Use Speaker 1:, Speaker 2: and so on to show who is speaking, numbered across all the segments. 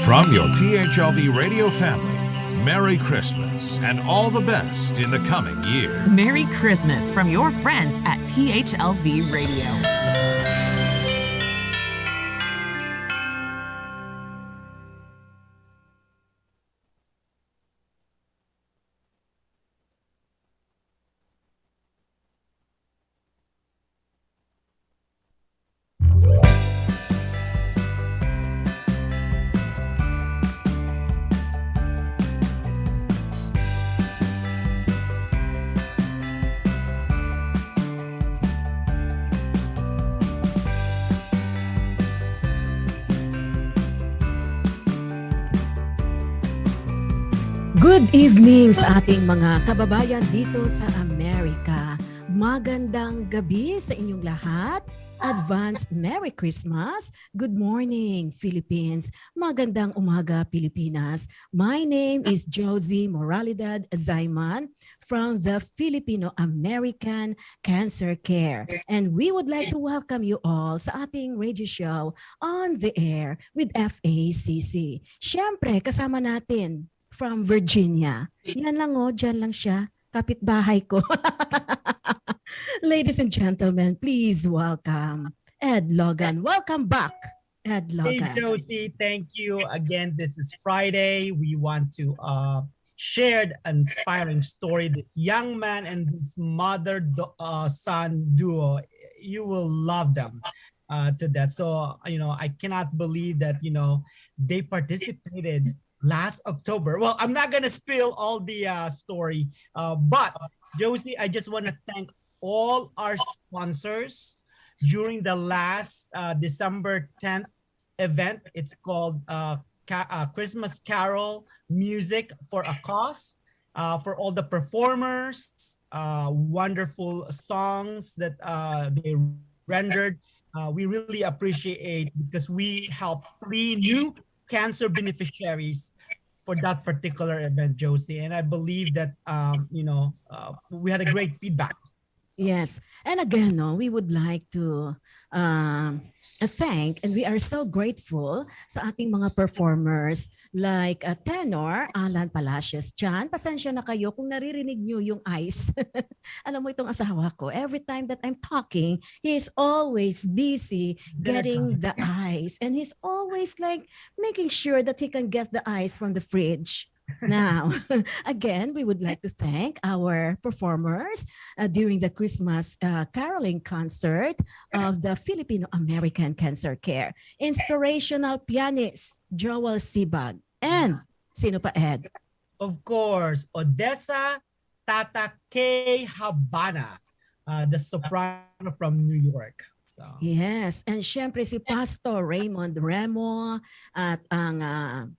Speaker 1: From your PHLV radio family, Merry Christmas and all the best in the coming year.
Speaker 2: Merry Christmas from your friends at PHLV Radio.
Speaker 3: Good evening sa ating mga kababayan dito sa Amerika. Magandang gabi sa inyong lahat. Advance Merry Christmas. Good morning, Philippines. Magandang umaga, Pilipinas. My name is Josie Moralidad Zayman from the Filipino American Cancer Care. And we would like to welcome you all sa ating radio show on the air with FACC. Siyempre, kasama natin from Virginia. Yan lang dyan lang siya. Kapitbahay ko. Ladies and gentlemen, please welcome Ed Logan. Welcome back, Ed Logan.
Speaker 4: Hey Josie, thank you. Again, this is Friday. We want to share an inspiring story. This young man and this mother-son duo, you will love them to that. So, I cannot believe that, they participated last October. Well, I'm not going to spill all the story, but Josie, I just want to thank all our sponsors during the last December 10th event. It's called Christmas Carol Music for a Cause. For all the performers, wonderful songs that they rendered. We really appreciate because we helped 3 new cancer beneficiaries for that particular event, Josie. And I believe that, we had a great feedback.
Speaker 3: Yes. And again, we would like to thank, and we are so grateful sa ating mga performers like Tenor, Alan Palacios. Chan, pasensya na kayo kung naririnig nyo yung ice. Alam mo itong asawa ko, every time that I'm talking, he is always busy getting the ice. And he's always like making sure that he can get the ice from the fridge. Now, again, we would like to thank our performers during the Christmas caroling concert of the Filipino American Cancer Care. Inspirational pianist, Joel Sibag. And, sino pa, Ed?
Speaker 4: Of course, Odessa Tata K. Habana, the soprano from New York. So.
Speaker 3: Yes, and syempre si Pastor Raymond Remo at ang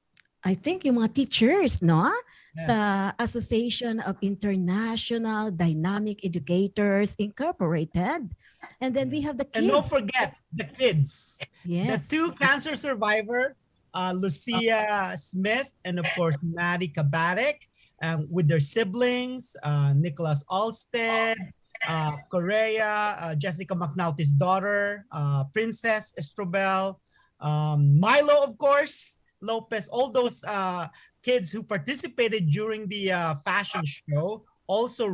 Speaker 3: I think yung mga teachers, no? Yes. Sa Association of International Dynamic Educators Incorporated. And then we have the kids.
Speaker 4: And don't forget the kids.
Speaker 3: Yes.
Speaker 4: The 2 cancer survivor, Lucia Smith and of course Maddie Kabatek, with their siblings, Nicholas Alsted, Correa, Jessica McNalty's daughter, Princess Estrobel, Milo, of course, Lopez, all those kids who participated during the fashion show also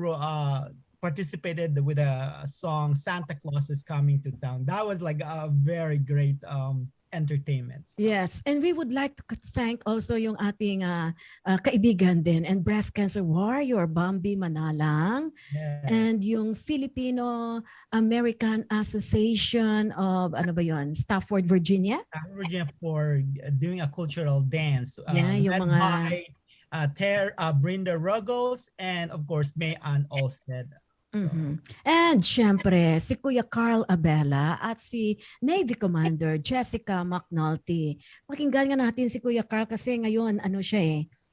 Speaker 4: participated with a song "Santa Claus is Coming to Town." That was like a very great entertainment.
Speaker 3: Yes, and we would like to thank also yung ating kaibigan din and breast cancer warrior Bambi Manalang. Yes. And yung Filipino American Association of Stafford, Virginia.
Speaker 4: Stafford, Virginia for doing a cultural dance.
Speaker 3: Yung mga
Speaker 4: Brenda Ruggles and of course May Ann Olsted.
Speaker 3: Mm-hmm. And syempre, si Kuya Carl Abela at si Navy Commander Jessica McNulty. Pakinggan nga natin si Kuya Carl kasi ngayon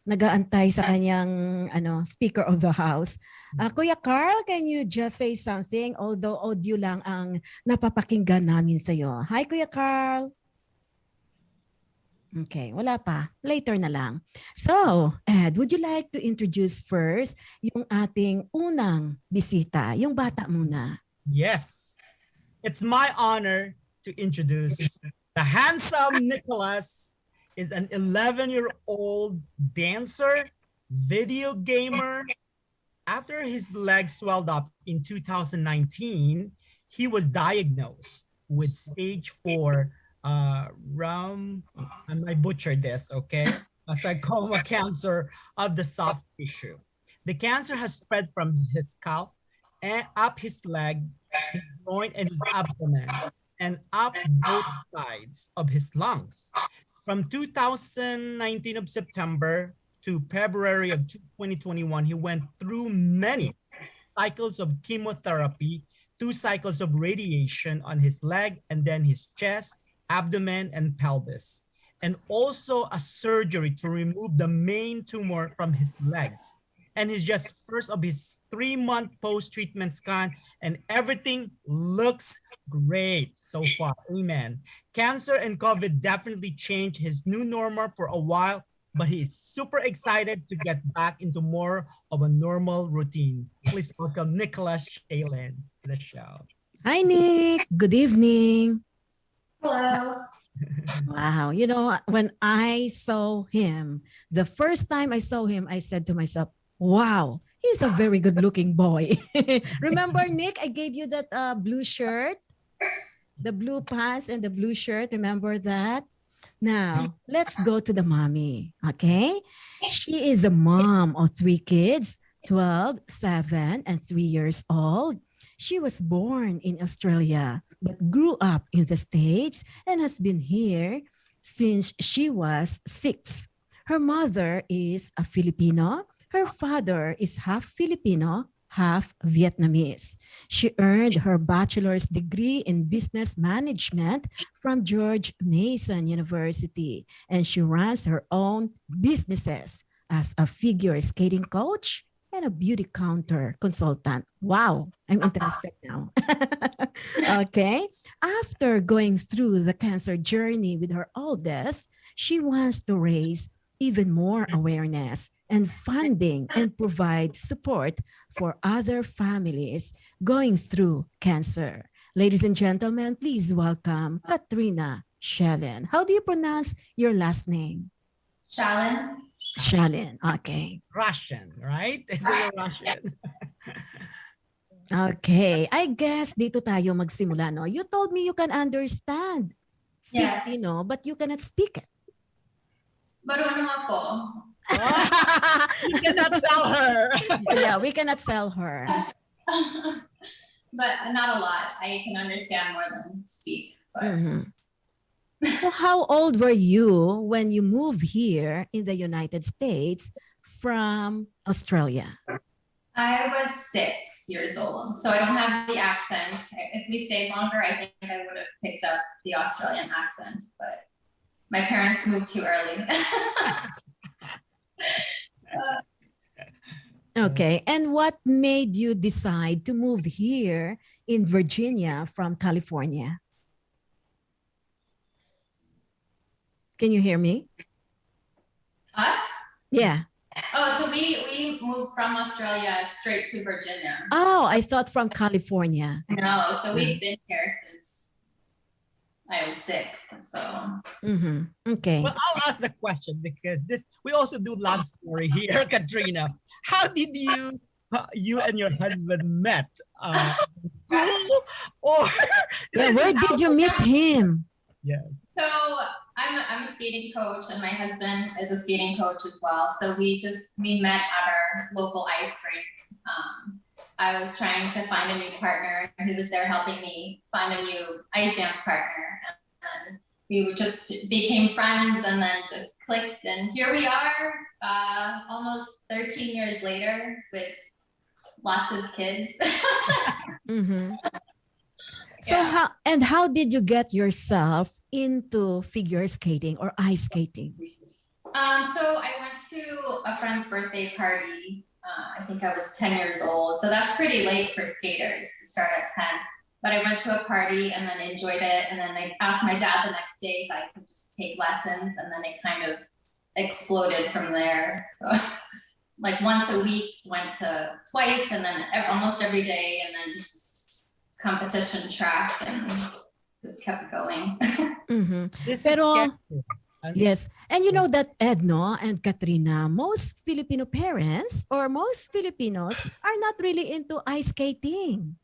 Speaker 3: nag-aantay sa kanyang Speaker of the House. Kuya Carl, can you just say something although audio lang ang napapakinggan namin sa iyo? Hi Kuya Carl. Okay, wala pa. Later na lang. So, Ed, would you like to introduce first yung ating unang bisita, yung bata muna?
Speaker 4: Yes. It's my honor to introduce the handsome Nicholas is an 11-year-old dancer, video gamer. After his leg swelled up in 2019, he was diagnosed with stage 4 I might butcher this, okay? A sarcoma cancer of the soft tissue. The cancer has spread from his scalp and up his leg, his groin, and his abdomen, and up both sides of his lungs. From 2019 of September to February of 2021, he went through many cycles of chemotherapy, 2 cycles of radiation on his leg, and then his chest, abdomen, and pelvis, and also a surgery to remove the main tumor from his leg. And he's just first of his 3-month post-treatment scan, and everything looks great so far. Amen. Cancer and COVID definitely changed his new normal for a while, but he's super excited to get back into more of a normal routine. Please welcome NICKLAS SHALIN to the show.
Speaker 3: Hi, Nick. Good evening.
Speaker 5: Hello.
Speaker 3: Wow. You know, when I saw him, the first time I saw him, I said to myself, wow, he's a very good looking boy. Remember, Nick, I gave you that blue shirt, the blue pants and the blue shirt. Remember that? Now, let's go to the mommy, okay? She is a mom of 3 kids, 12, 7, and 3 years old. She was born in Australia, but grew up in the States and has been here since she was 6. Her mother is a Filipino. Her father is half Filipino, half Vietnamese. She earned her bachelor's degree in business management from George Mason University, and she runs her own businesses as a figure skating coach and a beauty counter consultant. Wow, I'm interested now. Okay. After going through the cancer journey with her oldest, she wants to raise even more awareness and funding and provide support for other families going through cancer. Ladies and gentlemen, please welcome KATRINA SHALIN. How do you pronounce your last name?
Speaker 5: Shalin.
Speaker 3: SHALIN. Okay.
Speaker 4: Russian, right? Is it Russian?
Speaker 3: Okay. I guess dito tayo magsimula, no? You told me you can understand
Speaker 5: Yes.
Speaker 3: Filipino, but you cannot speak it.
Speaker 5: Marunong ako.
Speaker 4: You cannot tell her.
Speaker 3: Yeah, we cannot sell her.
Speaker 5: But not a lot. I can understand more than speak. But
Speaker 3: Mhm. So how old were you when you moved here in the United States from Australia?
Speaker 5: I was 6 years old, so I don't have the accent. If we stayed longer, I think I would have picked up the Australian accent, but my parents moved too early.
Speaker 3: Okay, and what made you decide to move here in Virginia from California? Can you hear me?
Speaker 5: Us?
Speaker 3: Yeah.
Speaker 5: Oh, so we moved from Australia straight to Virginia.
Speaker 3: Oh, I thought from California.
Speaker 5: No, so we've been here since I was 6. So
Speaker 3: Mhm. Okay.
Speaker 4: Well, I'll ask the question because we also do love story here, Katrina. How did you and your husband met? School or
Speaker 3: Yeah, where did you meet him?
Speaker 4: Yes.
Speaker 5: So I'm a skating coach, and my husband is a skating coach as well. So we met at our local ice rink. I was trying to find a new partner, and he was there helping me find a new ice dance partner. And we just became friends, and then just clicked. And here we are, almost 13 years later, with lots of kids.
Speaker 3: Mhm. So
Speaker 5: Yeah.
Speaker 3: how did you get yourself into figure skating or ice skating?
Speaker 5: So I went to a friend's birthday party. I think I was 10 years old. So that's pretty late for skaters to start at 10. But I went to a party and then enjoyed it. And then I asked my dad the next day if I could just take lessons. And then it kind of exploded from there. So like once a week, went to twice, and then almost every day. And then just competition track, and just kept going.
Speaker 3: Mhm.
Speaker 4: This
Speaker 3: Pero-
Speaker 4: is
Speaker 3: Yes. And you know that, Edno and Katrina, most Filipino parents or most Filipinos are not really into ice skating.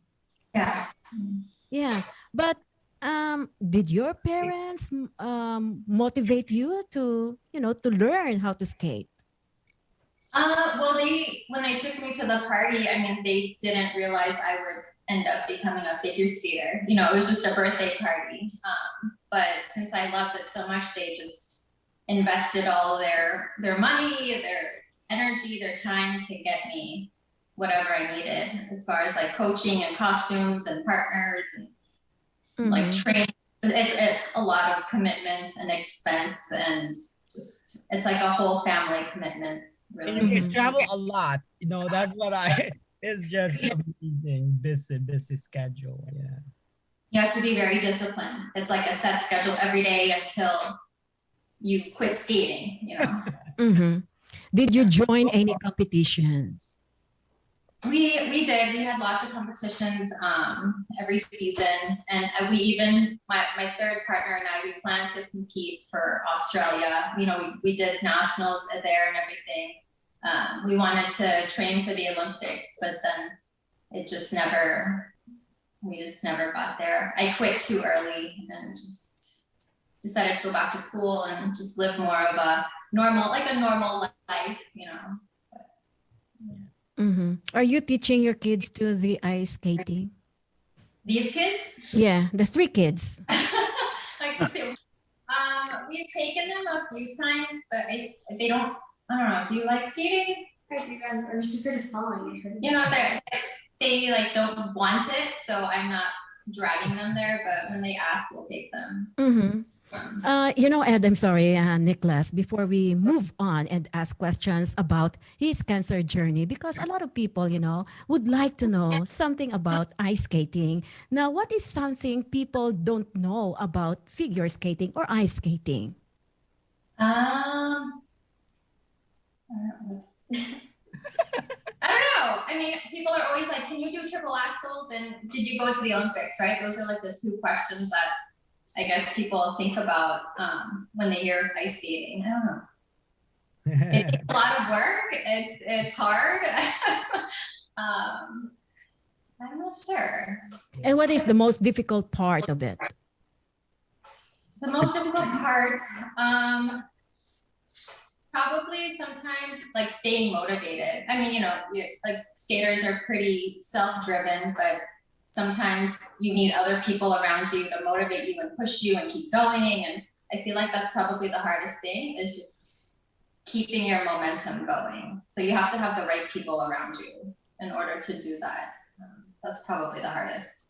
Speaker 5: Yeah.
Speaker 3: Yeah. But did your parents motivate you to, to learn how to skate?
Speaker 5: Well, when they took me to the party, I mean, they didn't realize I would end up becoming a figure skater. You know, it was just a birthday party. But since I loved it so much, they just invested all their money, their energy, their time to get me whatever I needed as far as like coaching and costumes and partners and like training. It's a lot of commitment and expense, and just it's like a whole family commitment. Really.
Speaker 4: And you guys travel a lot. You know, that's what it's just amazing. Busy schedule. Yeah.
Speaker 5: You have to be very disciplined. It's like a set schedule every day until you quit skating, you know.
Speaker 3: Did you join any competitions?
Speaker 5: We did. We had lots of competitions every season, and we even my third partner and I, we planned to compete for Australia. You know, we did nationals there and everything. We wanted to train for the Olympics, but then we just never got there. I quit too early and just decided to go back to school and just live more of a normal life, you know.
Speaker 3: Are you teaching your kids to the ice skating?
Speaker 5: These kids?
Speaker 3: Yeah, the 3 kids.
Speaker 5: We've taken them a few times, but they don't. I don't know. Do you like skating?
Speaker 6: I do. I'm super following it.
Speaker 5: You know, they like don't want it, so I'm not dragging them there. But when they ask, we'll take them.
Speaker 3: You know, Ed, I'm sorry, Nicklas, before we move on and ask questions about his cancer journey, because a lot of people, you know, would like to know something about ice skating. Now, what is something people don't know about figure skating or ice skating?
Speaker 5: I don't know. I mean, people are always like, can you do triple axels? And did you go to the Olympics, right? Those are like the 2 questions that I guess people think about when they hear ice skating. I don't know. It's a lot of work. It's hard. I'm not sure.
Speaker 3: And what is the most difficult part of it?
Speaker 5: The most difficult part, probably sometimes like staying motivated. I mean, you know, like skaters are pretty self-driven, but sometimes you need other people around you to motivate you and push you and keep going. And I feel like that's probably the hardest thing, is just keeping your momentum going. So you have to have the right people around you in order to do that. That's probably the hardest.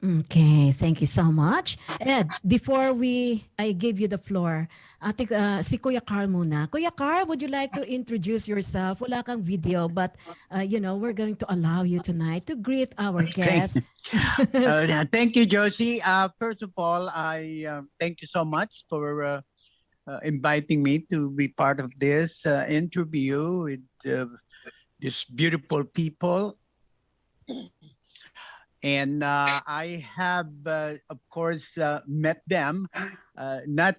Speaker 3: Okay, thank you so much. Ed, before I give you the floor, si Kuya Carl muna. Kuya Carl, would you like to introduce yourself? Wala kang video, but you know, we're going to allow you tonight to greet our guests.
Speaker 7: Thank you, Josie. First of all, I thank you so much for inviting me to be part of this interview with these beautiful people. And I have, of course, met them, not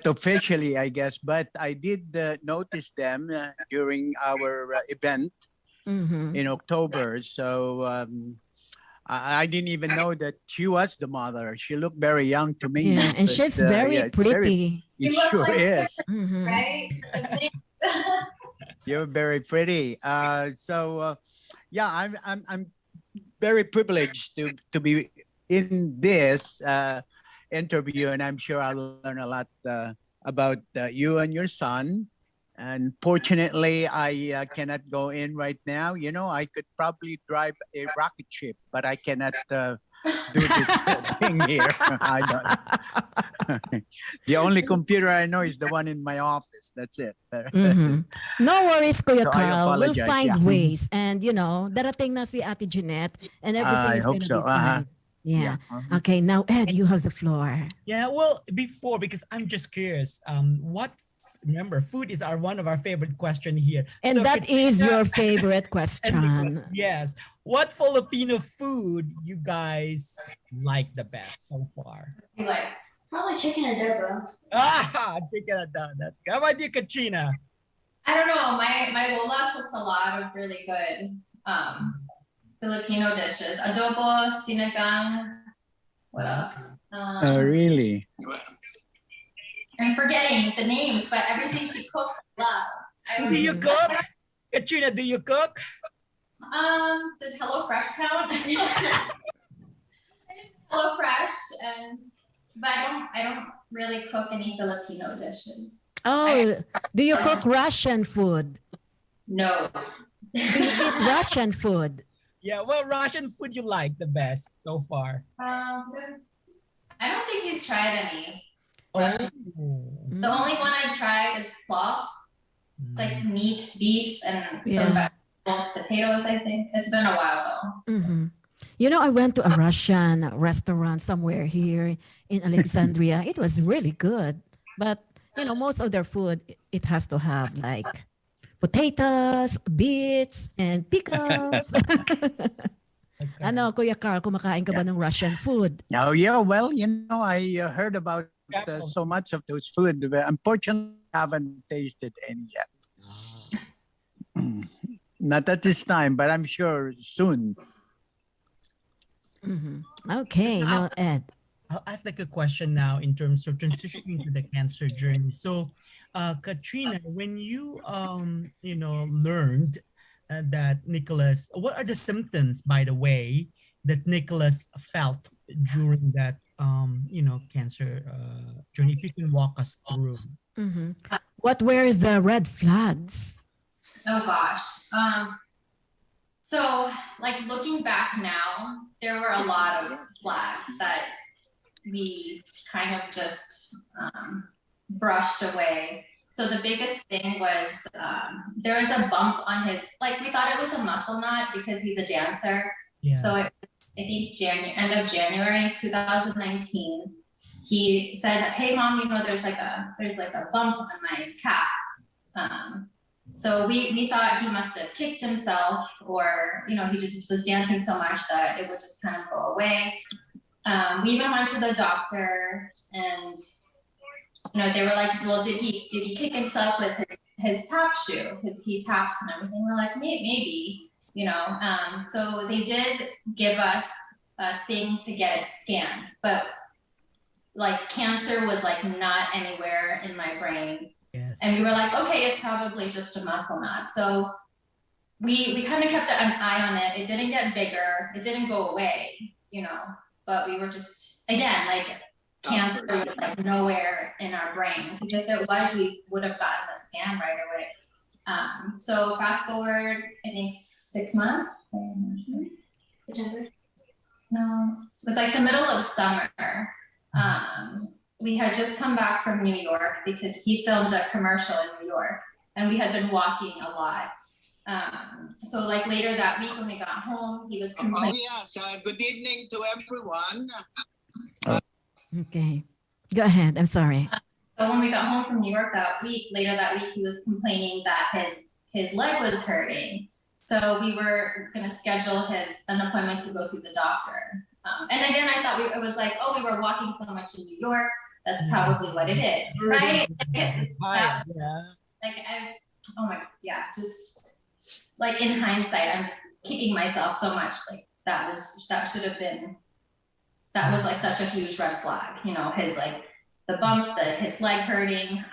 Speaker 7: officially, I guess, but I did notice them during our event in October. So I didn't even know that she was the mother. She looked very young to me.
Speaker 3: Yeah, and she's very pretty.
Speaker 7: It sure
Speaker 5: like
Speaker 7: is.
Speaker 5: Right?
Speaker 7: You're very pretty. Yeah, I'm very privileged to be in this interview, and I'm sure I'll learn a lot about you and your son. And fortunately, I cannot go in right now. You know, I could probably drive a rocket ship, but I cannot do this thing here. I don't. The only computer I know is the one in my office. That's it.
Speaker 3: No worries, Kuya Carl. We'll
Speaker 7: apologize,
Speaker 3: find ways. And, you know, darating na si Ate Jeanette and everything is going to be fine. Yeah. Okay, now, Ed, you have the floor.
Speaker 4: Yeah, well, because I'm just curious, remember, food is one of our favorite question here.
Speaker 3: And
Speaker 4: So
Speaker 3: that is
Speaker 4: Katrina-
Speaker 3: your favorite question.
Speaker 4: Yes. What Filipino food you guys like the best so far?
Speaker 5: Probably
Speaker 6: Probably chicken adobo.
Speaker 4: Chicken adobo. That's good. How about you, Katrina?
Speaker 5: I don't know. My Lola cooks a lot of really good Filipino dishes. Adobo, sinigang. What else?
Speaker 7: Really?
Speaker 5: I'm forgetting the names, but everything she cooks, I love.
Speaker 4: Do you cook? Katrina, do you cook?
Speaker 5: Does HelloFresh count? HelloFresh, but I don't really cook any Filipino dishes.
Speaker 3: Oh, do you cook Russian food?
Speaker 5: No.
Speaker 3: Do you eat Russian food?
Speaker 4: Yeah, what Russian food you like the best so far?
Speaker 5: I don't think he's tried any.
Speaker 4: Oh.
Speaker 5: The only one I've tried is plov. It's like meat, beef, and some vegetables, potatoes, I think. It's been a while though.
Speaker 3: Mm-hmm. You know, I went to a Russian restaurant somewhere here in Alexandria. It was really good. But, you know, most of their food, it has to have like potatoes, beets, and pickles. Ano, Kuya Carl, kumakain ka ba ng Russian food?
Speaker 7: Oh, yeah. Well, you know, I heard about so much of those food. But unfortunately, I haven't tasted any yet. Not at this time, but I'm sure soon.
Speaker 3: Mm-hmm. Okay, now Ed.
Speaker 4: I'll ask like a question now in terms of transitioning to the cancer journey. So, Katrina, when you learned that Nicholas, what are the symptoms, by the way, that Nicholas felt during that cancer journey? If you can walk us through.
Speaker 3: Mm-hmm. What were the red flags?
Speaker 5: Oh gosh. So like looking back now, there were a lot of flags that we kind of just brushed away. So the biggest thing was there was a bump on his, like we thought it was a muscle knot because he's a dancer.
Speaker 4: Yeah.
Speaker 5: So I think end of January 2019, he said, "Hey mom, you know, there's like a bump on my calf." So we thought he must have kicked himself, or he just was dancing so much that it would just kind of go away. We even went to the doctor, and they were like, "Well, did he kick himself with his tap shoe? Because he taps and everything." We're like, maybe. So they did give us a thing to get it scanned, but like cancer was like not anywhere in my brain.
Speaker 4: Yes.
Speaker 5: And we were like, okay, it's probably just a muscle knot. So we kind of kept an eye on it. It didn't get bigger. It didn't go away, but we were just, again, like cancer was like nowhere in our brain. Because if it was, we would have gotten a scan right away. So fast forward, I think 6 months.
Speaker 6: September.
Speaker 5: No, it was like the middle of summer. We had just come back from New York because he filmed a commercial in New York, and we had been walking a lot. So like later that week when we got home, he was complaining.
Speaker 8: Oh yes, good evening to everyone.
Speaker 3: Okay, go ahead. I'm sorry.
Speaker 5: So when we got home from New York later that week, he was complaining that his leg was hurting. So we were going to schedule an appointment to go see the doctor. And again, I thought it was like, oh, we were walking so much in New York. That's probably what it is, right? Just like in hindsight, I'm just kicking myself so much. Like that was like such a huge red flag, his like the bump, his leg hurting.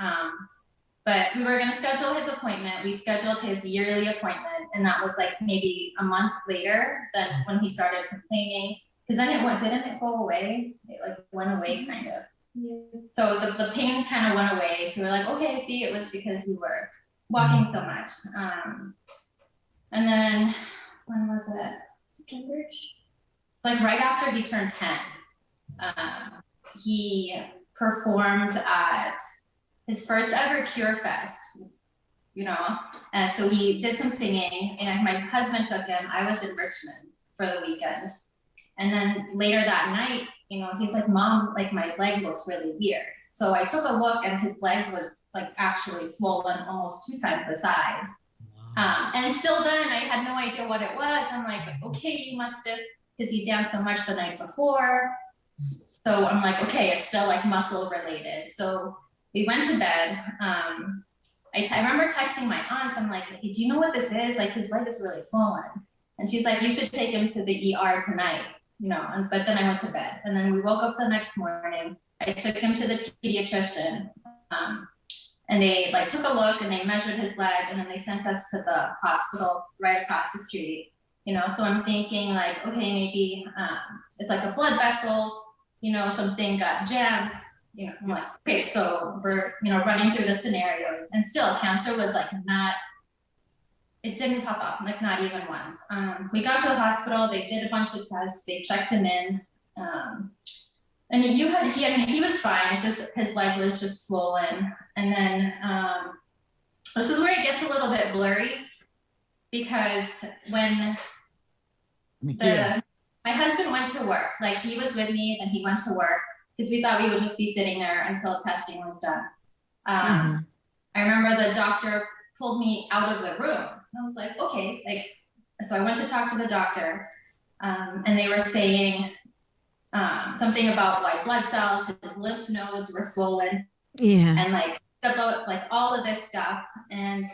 Speaker 5: But we were going to schedule his appointment. We scheduled his yearly appointment, and that was like maybe a month later than when he started complaining. Because then didn't it go away? It like went away kind of.
Speaker 6: Yeah.
Speaker 5: So the pain kind of went away. So we're like, okay, see, it was because you were walking so much. And then when was it?
Speaker 6: September.
Speaker 5: It's like right after he turned 10. He performed at his first ever Cure Fest, so he did some singing, and my husband took him. I was in Richmond for the weekend. And then later that night, he's like, "Mom, like my leg looks really weird." So I took a look, and his leg was like actually swollen almost 2 times the size. Wow. And still then I had no idea what it was. I'm like, okay, you must have, because he danced so much the night before. So I'm like, okay, it's still like muscle related. So we went to bed. I remember texting my aunt. I'm like, hey, do you know what this is? Like his leg is really swollen. And she's like, you should take him to the ER tonight, you know. But then I went to bed. And then we woke up the next morning. I took him to the pediatrician. And they like took a look and they measured his leg, and then they sent us to the hospital right across the street. You know, so I'm thinking like, okay, maybe it's like a blood vessel, you know, something got jammed. You know, I'm like, okay, so we're, you know, running through the scenarios, and still cancer was like not, it didn't pop up, like not even once. We got to the hospital, they did a bunch of tests, they checked him in. And he was fine, just his leg was just swollen. And then this is where it gets a little bit blurry, because when my husband went to work, like he was with me and he went to work, because we thought we would just be sitting there until testing was done. I remember the doctor pulled me out of the room. I was like, okay, like, so I went to talk to the doctor, and they were saying something about white blood cells, his lymph nodes were swollen, and like about like all of this stuff, and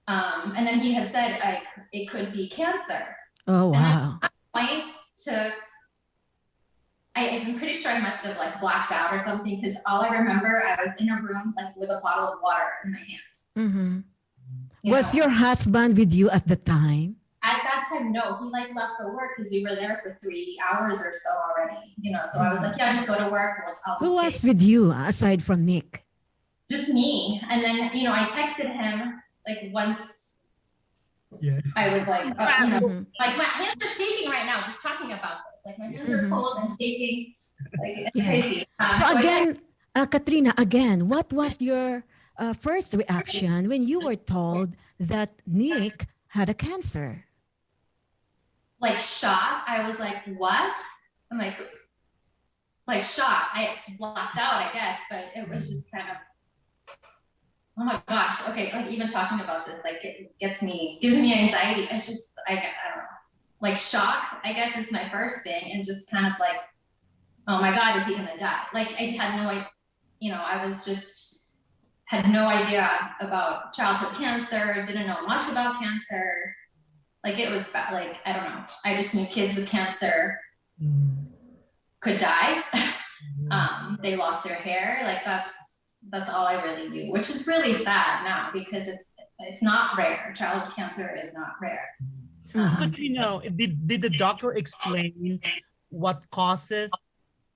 Speaker 5: then he had said like it could be cancer.
Speaker 3: Oh wow!
Speaker 5: I'm pretty sure I must have like blacked out or something, because all I remember, I was in a room like with a bottle of water in my hand.
Speaker 3: Was your husband with you at the time?
Speaker 5: At that time, no. He like left for work because we were there for 3 hours or so already. You know, so I was like, yeah, just go to work.
Speaker 3: Who was with you aside from Nick?
Speaker 5: Just me. And then, you know, I texted him like once.
Speaker 4: Yeah.
Speaker 5: I was like, you know, like my hands are shaking right now just talking about this. Like my hands are cold and shaking. Like it's crazy.
Speaker 3: So again, Katrina, again, what was your first reaction when you were told that Nick had a cancer?
Speaker 5: Like shock. I was like, what? I'm like shocked. I blacked out, I guess, but it was just kind of, oh my gosh. Okay, like even talking about this, like it gives me anxiety. I don't know. Like shock, I guess is my first thing, and just kind of like, oh my God, is he gonna die? Like I had no idea, you know, I was just had no idea about childhood cancer, didn't know much about cancer. Like it was bad. Like, I don't know. I just knew kids with cancer could die. They lost their hair. Like that's all I really knew, which is really sad now, because it's not rare. Childhood cancer is not rare.
Speaker 4: Katrina, did the doctor explain what causes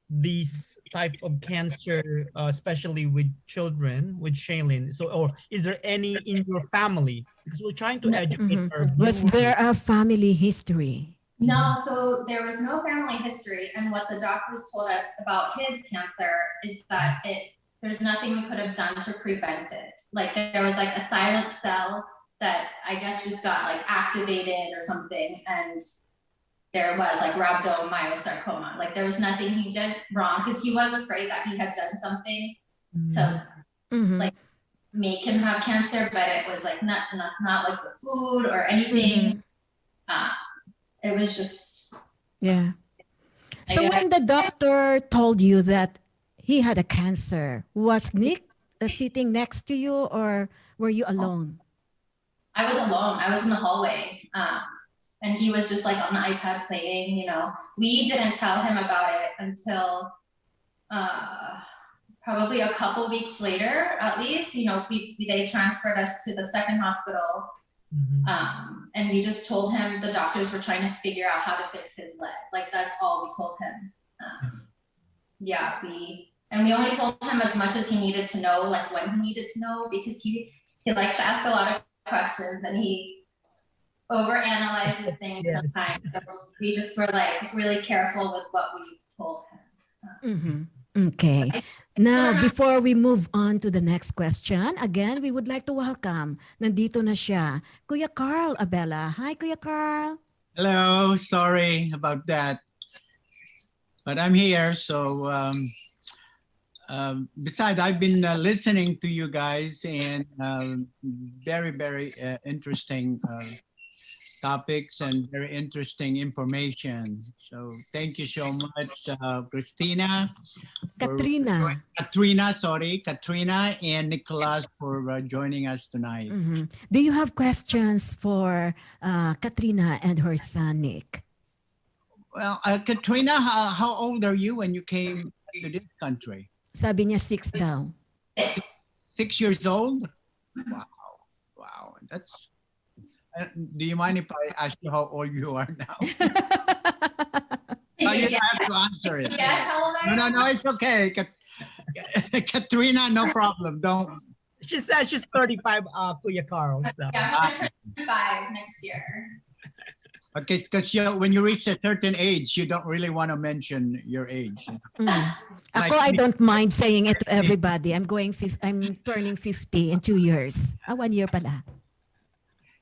Speaker 4: these type of cancer, especially with children, with Shalin? So, or is there any in your family? Because we're trying to educate our viewers.
Speaker 3: Was there a family history?
Speaker 5: No, so there was no family history. And what the doctors told us about his cancer is that there's nothing we could have done to prevent it. Like there was like a silent cell that I guess just got like activated or something, and there was like rhabdomyosarcoma. Like there was nothing he did wrong, because he was afraid that he had done something to like make him have cancer, but it was like not like the food or anything. It was just
Speaker 3: So when the doctor told you that he had a cancer, was Nick sitting next to you, or were you alone?
Speaker 5: I was alone. I was in the hallway. And he was just like on the iPad playing, you know. We didn't tell him about it until probably a couple weeks later, at least. You know, they transferred us to the second hospital. And we just told him the doctors were trying to figure out how to fix his leg. Like that's all we told him. We only told him as much as he needed to know, like when he needed to know, because he likes to ask a lot of questions and he overanalyzes things sometimes. So we just were like really careful with what we told him.
Speaker 3: Okay. Now, before we move on to the next question, again, we would like to welcome, nandito na siya, Kuya Carl Abella. Hi, Kuya Carl.
Speaker 7: Hello, sorry about that. But I'm here, so besides, I've been listening to you guys, and very, very interesting topics and very interesting information. So thank you so much, Christina.
Speaker 3: Katrina.
Speaker 7: Katrina and Nicholas for joining us tonight.
Speaker 3: Do you have questions for Katrina and her son, Nick?
Speaker 7: Well, Katrina, how old are you when you came to this country?
Speaker 3: Sabi niya 6 daw.
Speaker 7: 6 years old? Wow. That's. Do you mind if I ask you how old you are now? You don't have to answer it.
Speaker 5: Yes, how old are you?
Speaker 7: No, it's okay. Katrina, no problem. Don't.
Speaker 4: She said she's 35, Kuya Carl. So.
Speaker 5: Yeah, I'm gonna turn 5 next year.
Speaker 7: Okay, because when you reach a certain age, you don't really want to mention your age.
Speaker 3: Ako, I don't mind saying it to everybody. I'm turning 50 in 2 years. 1 year pala.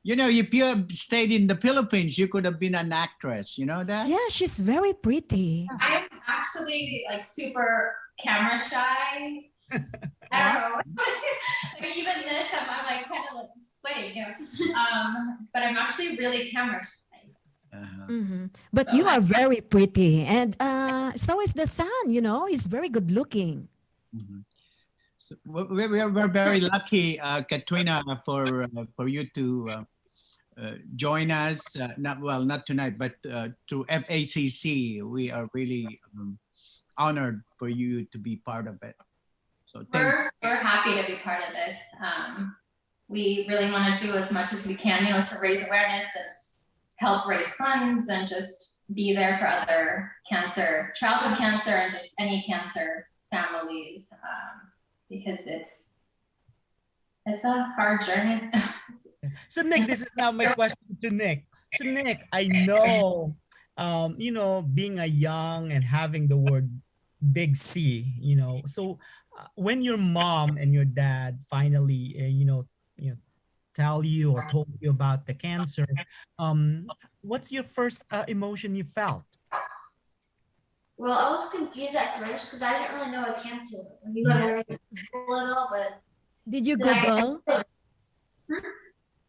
Speaker 7: You know, if you have stayed in the Philippines, you could have been an actress. You know that?
Speaker 3: Yeah, she's very pretty.
Speaker 5: I'm actually like super camera shy. I don't know. Like, even this, I'm like kind of like sweating, you know. But I'm actually really camera shy.
Speaker 3: But you are very pretty, and so is the son. You know, he's very good looking.
Speaker 7: So we're very lucky, Katrina, for you to join us. Not tonight, but to FACC. We are really honored for you to be part of it. So
Speaker 5: we're happy to be part of this. We really want to do as much as we can, you know, to raise awareness and help raise funds and just be there for other childhood cancer, and just any cancer families, because it's a hard journey.
Speaker 4: So Nick, this is now my question to Nick. So Nick, I know, you know, being a young and having the word big C, you know, so when your mom and your dad finally, you know, tell you or told you about the cancer, what's your first emotion you felt?
Speaker 6: Well, I was confused at first because I didn't really know what cancer was. You know, everything a little, but
Speaker 3: Did you Google?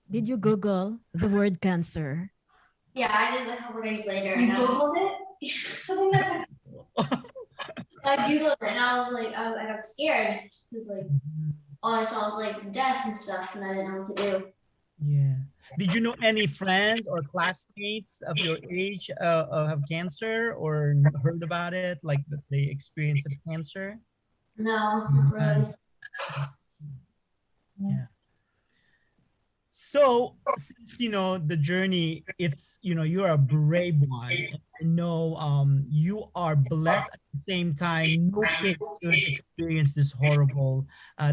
Speaker 3: Did you Google the word cancer?
Speaker 6: yeah, I did a couple days later.
Speaker 5: You
Speaker 6: and
Speaker 5: Googled it? Something that's
Speaker 6: I Googled it and I was like, I got scared because like all I saw was like death and stuff, and I didn't know what to do.
Speaker 4: Yeah. Did you know any friends or classmates of your age have cancer, or heard about it, like that they experienced cancer?
Speaker 6: No, not really.
Speaker 4: Yeah. So, since you know the journey, it's, you know, you're a brave one. I know you are blessed at the same time. No kid should experience this horrible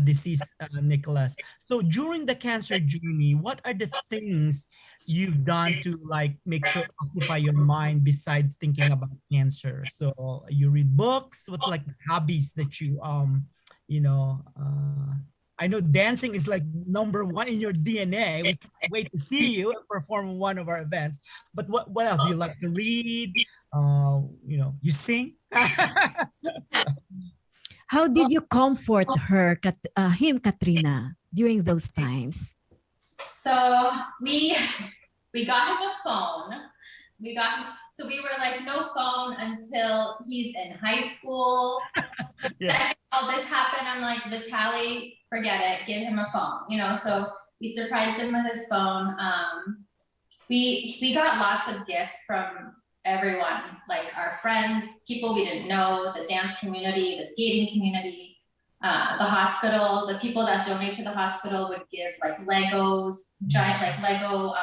Speaker 4: disease, Nicholas. So during the cancer journey, what are the things you've done to like make sure occupy your mind besides thinking about cancer? So you read books. What's like hobbies that you you know? I know dancing is like #1 in your DNA. We can't wait to see you perform one of our events. But what else? Do you like to read? You know, you sing?
Speaker 3: How did you comfort him, Katrina, during those times?
Speaker 5: So we got him a phone. So we were like, no phone until he's in high school.
Speaker 4: Yeah.
Speaker 5: Then all this happened. I'm like, Vitaly, forget it. Give him a phone. You know, so we surprised him with his phone. We got lots of gifts from everyone, like our friends, people we didn't know, the dance community, the skating community, the hospital. The people that donate to the hospital would give like Legos, giant like Lego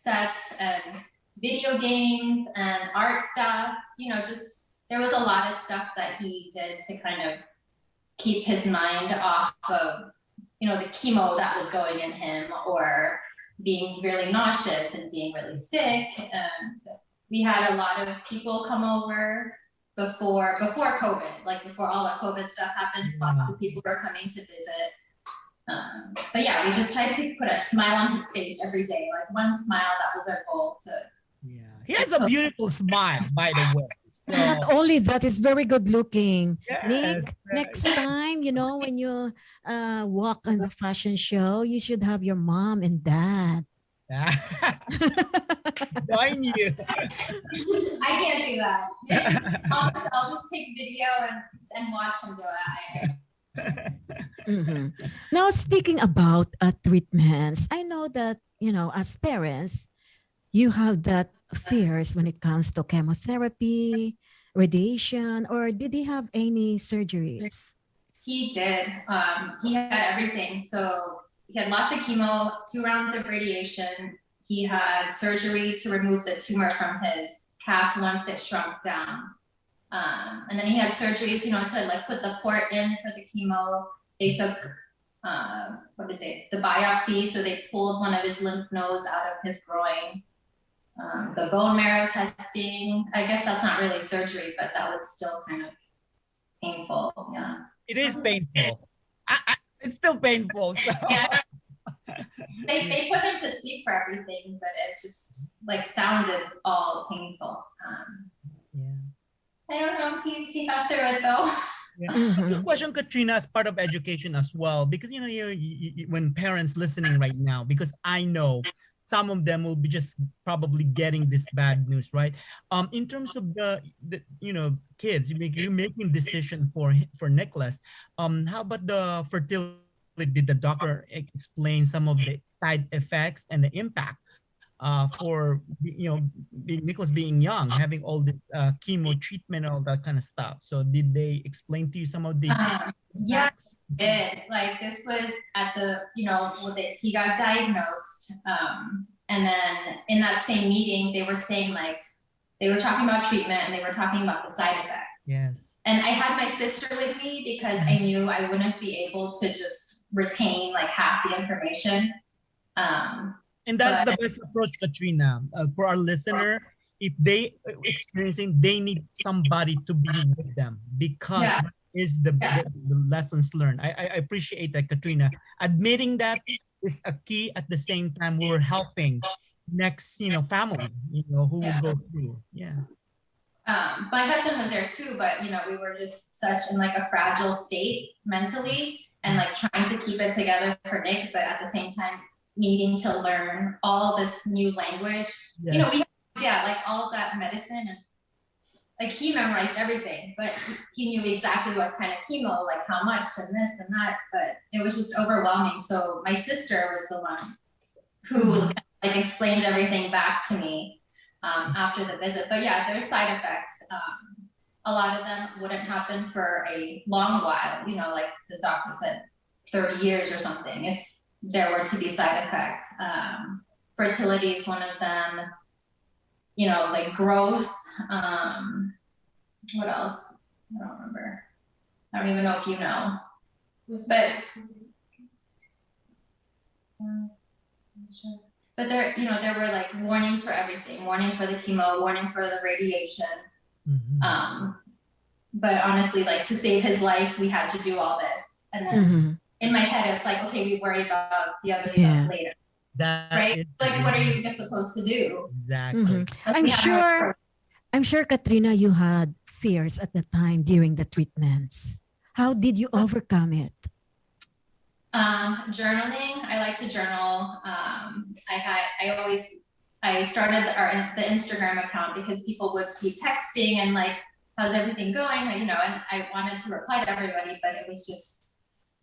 Speaker 5: sets and video games and art stuff. You know, just there was a lot of stuff that he did to kind of keep his mind off of, you know, the chemo that was going in him, or being really nauseous and being really sick. And we had a lot of people come over before COVID, like before all that COVID stuff happened. Lots of people were coming to visit. But yeah, we just tried to put a smile on his face every day, like one smile. That was our goal.
Speaker 4: Yeah, he has a beautiful smile, by the way. So,
Speaker 3: Not only that, he's very good looking.
Speaker 4: yes,
Speaker 3: Nick, next time, you know, when you walk on the fashion show, you should have your mom and dad.
Speaker 4: Join you.
Speaker 5: I can't do that. I'll just take video and watch him do it.
Speaker 3: Now, speaking about treatments, I know that, you know, as parents, you have that fears when it comes to chemotherapy, radiation, or did he have any surgeries?
Speaker 5: He did. He had everything. So he had lots of chemo, 2 rounds of radiation. He had surgery to remove the tumor from his calf once it shrunk down. And then he had surgeries, you know, to like put the port in for the chemo. They took, the biopsy. So they pulled one of his lymph nodes out of his groin. The bone marrow testing. I guess that's not really surgery, but that was still kind of painful. Yeah.
Speaker 4: It is painful. It's still painful. So.
Speaker 5: Yeah. They put him to sleep for everything, but it just like sounded all painful. I don't know. He got through it though.
Speaker 4: Yeah. Good question, Katrina, as part of education as well, because you know, when parents listening right now, because I know some of them will be just probably getting this bad news, right? In terms of the you know, kids, you're making decision for NICKLAS. How about the fertility? Did the doctor explain some of the side effects and the impact for, you know, NICKLAS being young, having all the chemo treatment, all that kind of stuff? So did they explain to you some of the
Speaker 5: yes, did. Like this was at the, you know, he got diagnosed, and then in that same meeting they were saying, like, they were talking about treatment and they were talking about the side effects.
Speaker 4: Yes.
Speaker 5: And I had my sister with me because I knew I wouldn't be able to just retain like half the information.
Speaker 4: And that's the best approach, Katrina. For our listener, if they experiencing, they need somebody to be with them, because that is the lessons learned. I appreciate that, Katrina. Admitting that is a key. At the same time, we're helping next, you know, family, you know, who will go through. Yeah.
Speaker 5: My husband was there too, but you know, we were just such in like a fragile state mentally, and like trying to keep it together for Nick, but at the same time needing to learn all this new language. Yes. You know, we like all of that medicine, and like he memorized everything, but he knew exactly what kind of chemo, like how much and this and that, but it was just overwhelming. So my sister was the one who like explained everything back to me after the visit. But yeah, there's side effects. A lot of them wouldn't happen for a long while, you know, like the doctor said 30 years or something, if there were to be side effects. Fertility is one of them, you know, like growth. What else? I don't remember. I don't even know if you know. But there, you know, there were like warnings for everything, warning for the chemo, warning for the radiation. But honestly, like to save his life, we had to do all this. And then in my head, it's like, okay, we worry about the other stuff later. Right? Like, what are you just supposed to do?
Speaker 4: Exactly.
Speaker 3: I'm sure, Katrina, you had fears at the time during the treatments. How did you overcome it?
Speaker 5: Journaling. I like to journal. I started the Instagram account because people would be texting and like, how's everything going? You know, and I wanted to reply to everybody, but it was just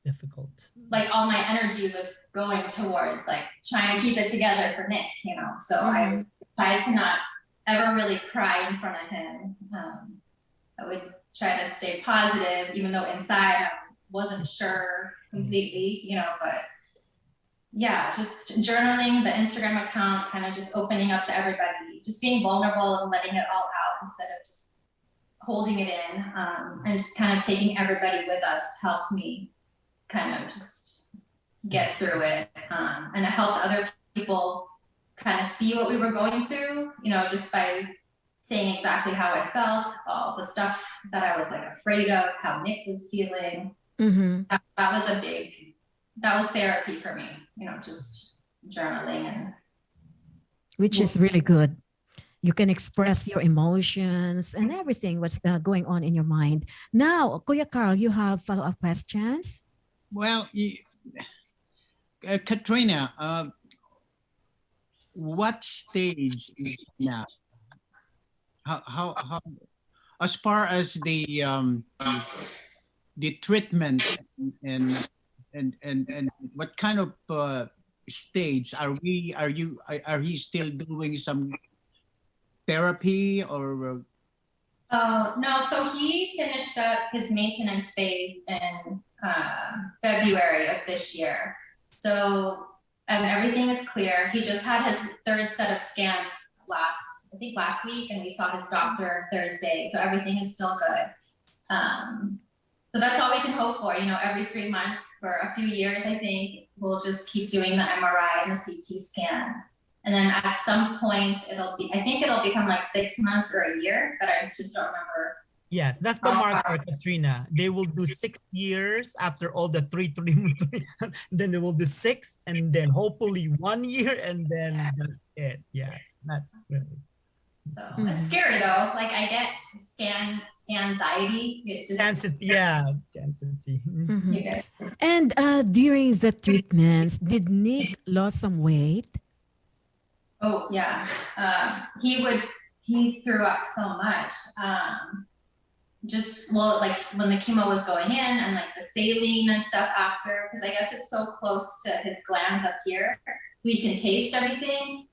Speaker 4: difficult. Like
Speaker 5: all my energy was going towards like trying to keep it together for Nick, you know. So I tried to not ever really cry in front of him. I would try to stay positive, even though inside I wasn't sure completely, you know, but yeah, just journaling, the Instagram account, kind of just opening up to everybody, just being vulnerable and letting it all out instead of just holding it in, and just kind of taking everybody with us helped me kind of just get through it. And it helped other people kind of see what we were going through, you know, just by saying exactly how I felt, all the stuff that I was like afraid of, how Nick was feeling. That was therapy for me, you know, just journaling. And
Speaker 3: which is really good. You can express your emotions and everything, what's going on in your mind. Now, Kuya Carl, you have follow-up questions?
Speaker 7: Well, Katrina, what stage is it now? How as far as the treatment and what kind of stage are you still doing some therapy or
Speaker 5: Oh, no, so he finished up his maintenance phase in February of this year. So everything is clear. He just had his third set of scans last week, and we saw his doctor Thursday. So everything is still good. So that's all we can hope for. Every 3 months for a few years, I think we'll just keep doing the MRI and the CT scan. And then at some point I think it'll become like 6 months or a year, but I just don't remember.
Speaker 4: Yes, that's the mark for Katrina. They will do 6 years after all the three. Then they will do 6, and then hopefully 1 year, and then that's it. Yes, that's really.
Speaker 5: So it's scary though. Like I get scan anxiety. It just
Speaker 4: Scarcity.
Speaker 5: you get.
Speaker 3: And during the treatments, did Nick lose some weight?
Speaker 5: Oh yeah. He threw up so much. Like when the chemo was going in and like the saline and stuff after, because I guess it's so close to his glands up here, so he can taste everything.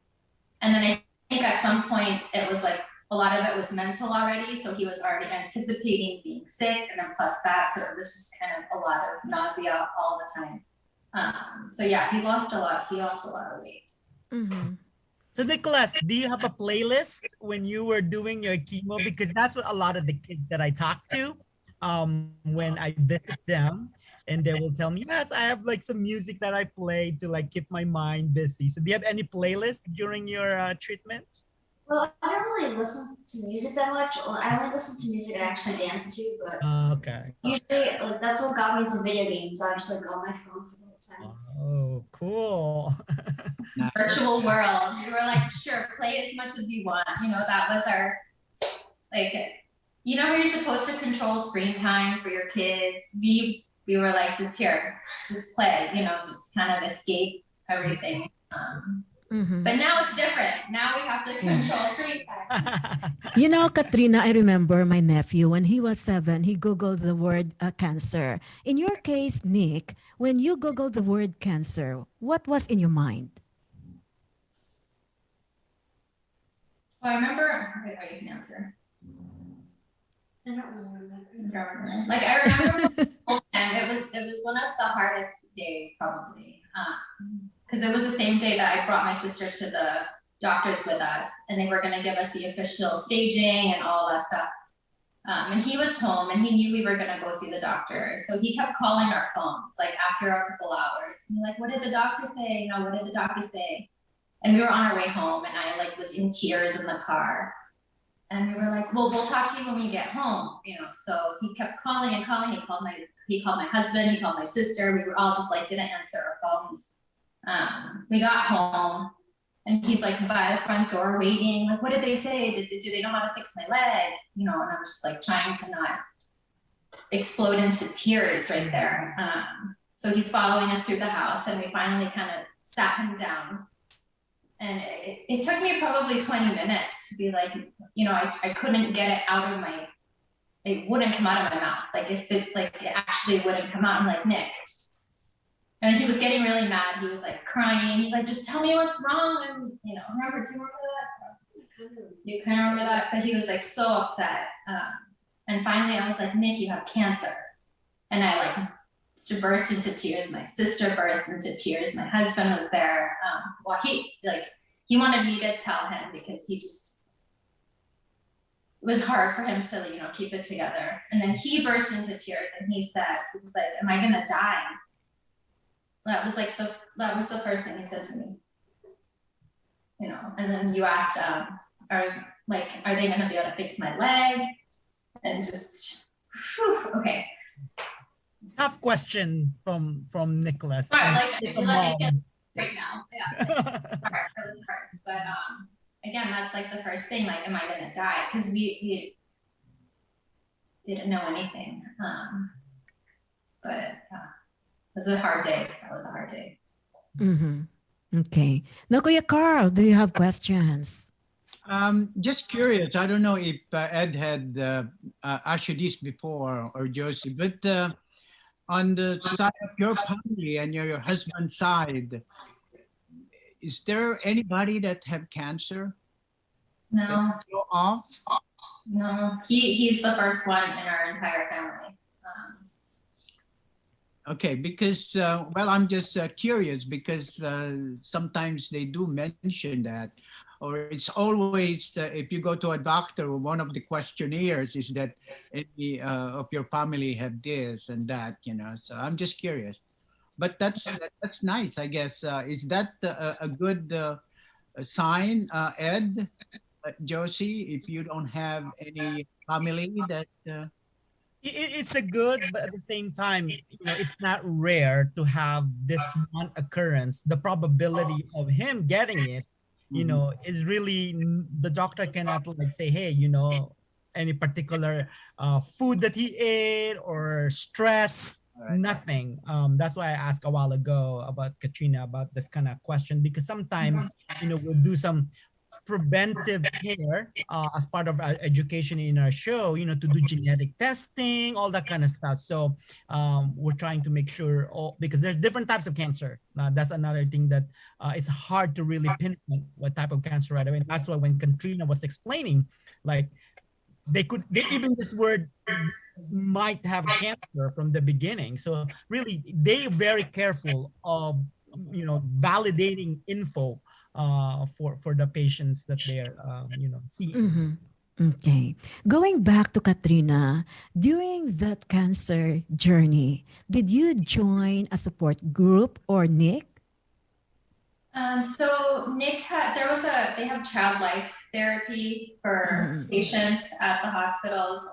Speaker 5: And then I think at some point it was like a lot of it was mental already, so he was already anticipating being sick, and then plus that, so it was just kind of a lot of nausea all the time. So yeah, he lost a lot of weight.
Speaker 3: Mm-hmm.
Speaker 4: So Nicholas, do you have a playlist when you were doing your chemo? Because that's what a lot of the kids that I talk to when I visit them, and they will tell me, yes, I have like some music that I play to like keep my mind busy. So do you have any playlist during your treatment?
Speaker 6: Well, I don't really listen to music that much. Well, I only listen to music I actually dance to, but
Speaker 4: Okay.
Speaker 6: usually like, that's what got me into video games. I just like on my phone for the whole time.
Speaker 4: Oh, cool.
Speaker 5: Virtual world. We were like, sure, play as much as you want. That was our, like, how you're supposed to control screen time for your kids. We were like, just play, just kind of escape everything. But now it's different. Now we have to control screen time.
Speaker 3: Katrina, I remember my nephew, when he was 7, he Googled the word cancer. In your case, Nick, when you Googled the word cancer, what was in your mind?
Speaker 5: Well, I remember, you can answer.
Speaker 6: I don't remember.
Speaker 5: Like I remember, and it was one of the hardest days probably, because it was the same day that I brought my sister to the doctors with us, and they were going to give us the official staging and all that stuff. And he was home, and he knew we were going to go see the doctor, so he kept calling our phones like after a couple hours. And he's like, "What did the doctor say? What did the doctor say?" And we were on our way home, and I like was in tears in the car. And we were like, well, we'll talk to you when we get home, So he kept calling and calling. He called my husband, he called my sister. We were all just like, didn't answer our phones. We got home, and he's like by the front door waiting. Like, what did they say? Do they know how to fix my leg? And I was just like trying to not explode into tears right there. So he's following us through the house, and we finally kind of sat him down. And it took me probably 20 minutes to be like, I couldn't get it out of it wouldn't come out of my mouth. Like it actually wouldn't come out. I'm like, Nick. And he was getting really mad. He was like crying. He's like, just tell me what's wrong. And, do you remember that? You kind of remember that? But he was like so upset. And finally I was like, Nick, you have cancer. And I like burst into tears. My sister burst into tears. My husband was there. Well, he wanted me to tell him because it was hard for him to, keep it together. And then he burst into tears, and he was like, am I gonna die? That was the first thing he said to me. And then you asked, are they gonna be able to fix my leg? And just, okay.
Speaker 4: Tough question from Nicholas.
Speaker 5: Right now. Yeah. It was hard. But again, that's like the first thing, like, am I gonna die? Because we didn't know anything. But it was a hard day. That was a hard day.
Speaker 3: Mm-hmm. Okay. Now, Kuya Carl, do you have questions?
Speaker 7: Just curious. I don't know if Ed had asked you this before or Josie, but on the side of your family and your husband's side, is there anybody that have cancer?
Speaker 5: No,
Speaker 7: That you know of?
Speaker 5: no, he's the first one in our entire family.
Speaker 7: Okay, because well, I'm just curious because sometimes they do mention that, or it's always if you go to a doctor, one of the questionnaires is that any of your family have this and that, you know. So I'm just curious, but that's nice, I guess. Is that a good sign, Ed, Josie? If you don't have any family that.
Speaker 4: It's a good, but at the same time, it's not rare to have this non-occurrence. The probability of him getting it, is really, the doctor cannot like say, hey, any particular food that he ate or stress, nothing. That's why I asked a while ago about Katrina about this kind of question, because sometimes, we'll do some preventive care as part of our education in our show, to do genetic testing, all that kind of stuff. So we're trying to make sure, because there's different types of cancer. That's another thing that it's hard to really pinpoint what type of cancer right away. And that's why when Katrina was explaining, like they even this word might have cancer from the beginning. So really, they're very careful of validating info for the patients that they're seeing.
Speaker 3: Mm-hmm. Okay. Going back to Katrina, during that cancer journey, did you join a support group or Nick?
Speaker 5: So Nick they have child life therapy for patients at the hospitals.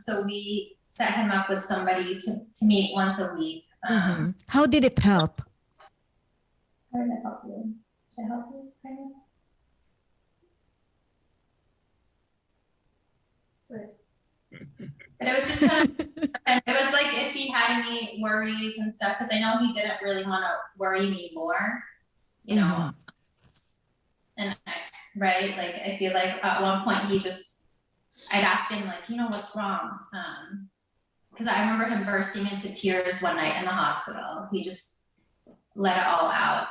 Speaker 5: So we set him up with somebody to meet once a week.
Speaker 3: How did it help?
Speaker 5: How did it help you? Should I help you? But it was just kind of, and it was like if he had any worries and stuff, because I know he didn't really want to worry me more, and right, like I feel like at one point I'd ask him like, what's wrong? Because I remember him bursting into tears one night in the hospital. He just let it all out,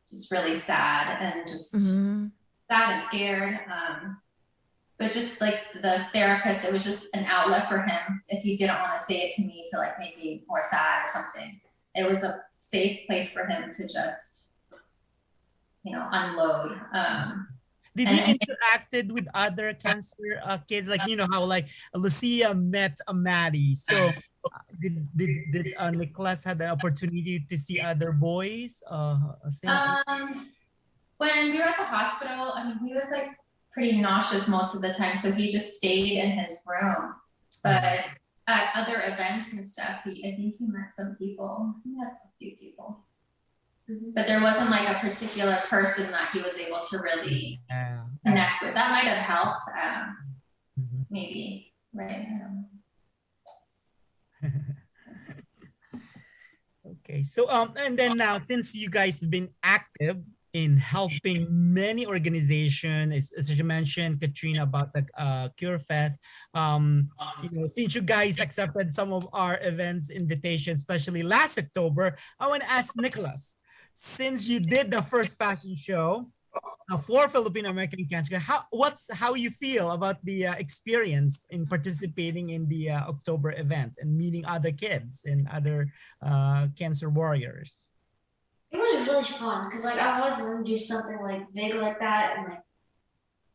Speaker 5: just really sad and just sad and scared. But just like the therapist, it was just an outlet for him if he didn't want to say it to me to like make me more sad or something. It was a safe place for him to just, unload.
Speaker 4: Did you interacted with other cancer kids? Like, how like Lucia met Maddie. So did Nicklas had the opportunity to see other boys?
Speaker 5: When we were at the hospital, he was like pretty nauseous most of the time. So he just stayed in his room. But at other events and stuff, I think he met some people. He met a few people. But there wasn't like a particular person that he was able to really connect with. That might have helped, maybe, right? I don't know.
Speaker 4: Okay, so and then now, since you guys have been active in helping many organizations, as you mentioned, Katrina, about the Cure Fest, since you guys accepted some of our events invitations, especially last October, I want to ask Nicklas, since you did the first fashion show for Filipino American Cancer Care, how you feel about the experience in participating in the October event and meeting other kids and other cancer warriors?
Speaker 6: It was really fun because like I always wanted to do something like big like that and like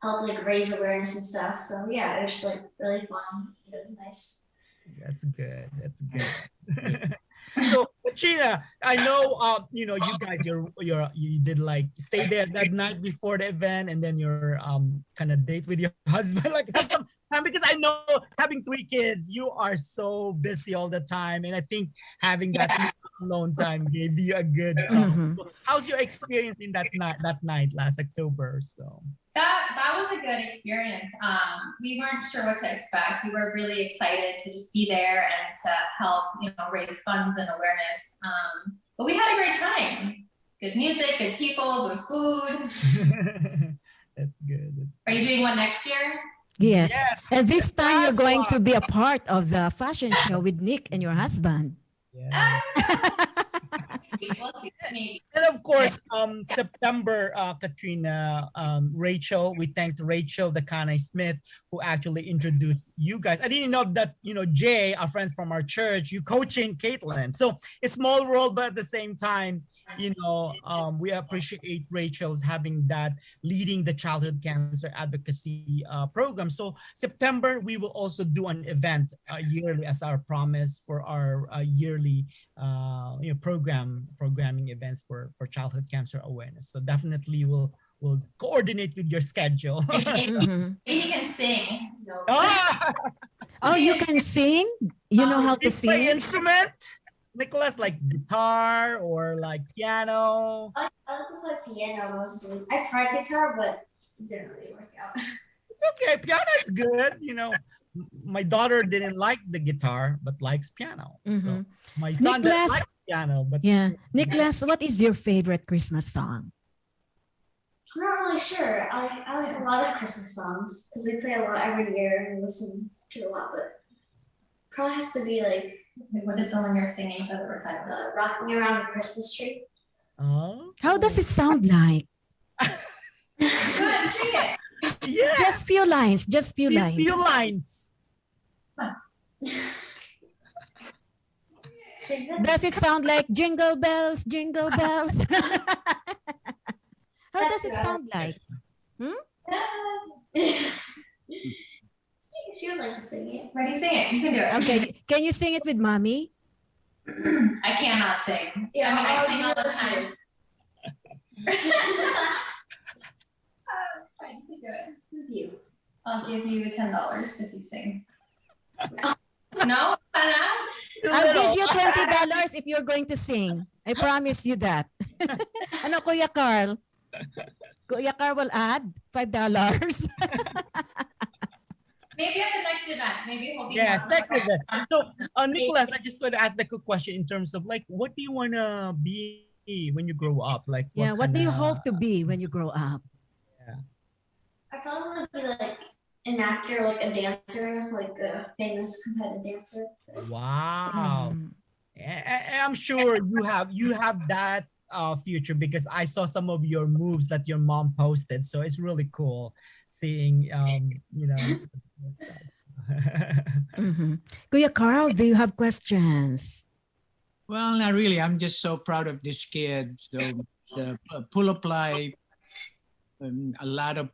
Speaker 6: help like raise awareness and stuff. So yeah, it was just like really fun. It was nice.
Speaker 4: That's good. That's good. So Katrina, I know you guys you did like stay there that night before the event and then your kind of date with your husband, like have some time, because I know having 3 kids, you are so busy all the time, and I think having that alone time gave you a good so how's your experience in that night last October or so?
Speaker 5: That was a good experience. We weren't sure what to expect. We were really excited to just be there and to help, raise funds and awareness. But we had a great time. good music, good people, good food.
Speaker 4: That's good. That's
Speaker 5: Are you doing one next year?
Speaker 3: Yes.
Speaker 4: Yes,
Speaker 3: And this time you're
Speaker 4: that
Speaker 3: going to
Speaker 4: one.
Speaker 3: be a part of the fashion show with Nick and your husband.
Speaker 4: Yeah.
Speaker 5: Maybe.
Speaker 4: And of course, September, Katrina, Rachel, we thanked Rachel, the Kanai Smith, who actually introduced you guys. I didn't know that, Jay, our friends from our church, you coaching Caitlin. So it's small world, but at the same time, we appreciate Rachel's having that, leading the childhood cancer advocacy program. So September, we will also do an event yearly as our promise for our yearly programming events for childhood cancer awareness. So definitely we'll coordinate with your schedule.
Speaker 3: Mhm.
Speaker 5: Maybe he can sing.
Speaker 4: Ah!
Speaker 3: Oh, you can sing? You know how
Speaker 4: Do
Speaker 3: to
Speaker 4: you play
Speaker 3: sing?
Speaker 4: instrument, Nicholas, like guitar or like piano?
Speaker 6: I like to play piano mostly. I tried guitar, but it didn't really work out.
Speaker 4: It's okay. Piano is good. My daughter didn't like the guitar, but likes piano. So
Speaker 3: Mhm.
Speaker 4: my son doesn't
Speaker 3: Nicholas-
Speaker 4: like piano, but
Speaker 3: Yeah. Nicholas, what is your favorite Christmas song?
Speaker 6: I'm not really sure. I like a lot of Christmas songs because we play a lot every year and listen to a lot, but probably has to be like
Speaker 5: What is the one you're singing for the recital?
Speaker 6: Rocking Around the Christmas Tree.
Speaker 4: oh,
Speaker 3: How does it sound like?
Speaker 5: Good, sing it.
Speaker 4: yeah.
Speaker 3: Just few lines. Just few lines.
Speaker 4: Few lines.
Speaker 6: Sing that.
Speaker 3: Does it sound like jingle bells, jingle bells? How does it sound like?
Speaker 6: She would like to sing it.
Speaker 5: Ready, sing it. You can do it.
Speaker 3: Okay, can you sing it with mommy?
Speaker 5: I cannot sing.
Speaker 6: Yeah,
Speaker 5: I mean, I
Speaker 6: I'll
Speaker 5: sing
Speaker 6: do
Speaker 5: all the
Speaker 6: it.
Speaker 5: time. Fine, you can do it.
Speaker 6: With you.
Speaker 5: I'll give you $10 if you sing. No?
Speaker 3: I'll give you $20 if you're going to sing. I promise you that. Ano, Kuya Carl? Kuya Carl will add $5.
Speaker 5: Maybe at the next event. Maybe he'll be
Speaker 4: Yes,
Speaker 5: more
Speaker 4: next
Speaker 5: prepared.
Speaker 4: event. So, Nicholas, I just want to ask the quick question in terms of like, what do you want to be when you grow up? Like,
Speaker 3: Yeah, what do you
Speaker 4: kinda-
Speaker 3: hope to be when you grow up?
Speaker 6: I probably want to be like an actor, like a dancer, like a famous competitive dancer.
Speaker 4: Wow.
Speaker 3: Mhm.
Speaker 4: I'm sure you have that future because I saw some of your moves that your mom posted. So it's really cool seeing
Speaker 3: Mhm. Kuya Carl, do you have questions?
Speaker 7: Well, not really. I'm just so proud of this kid. So it's full of life, a lot of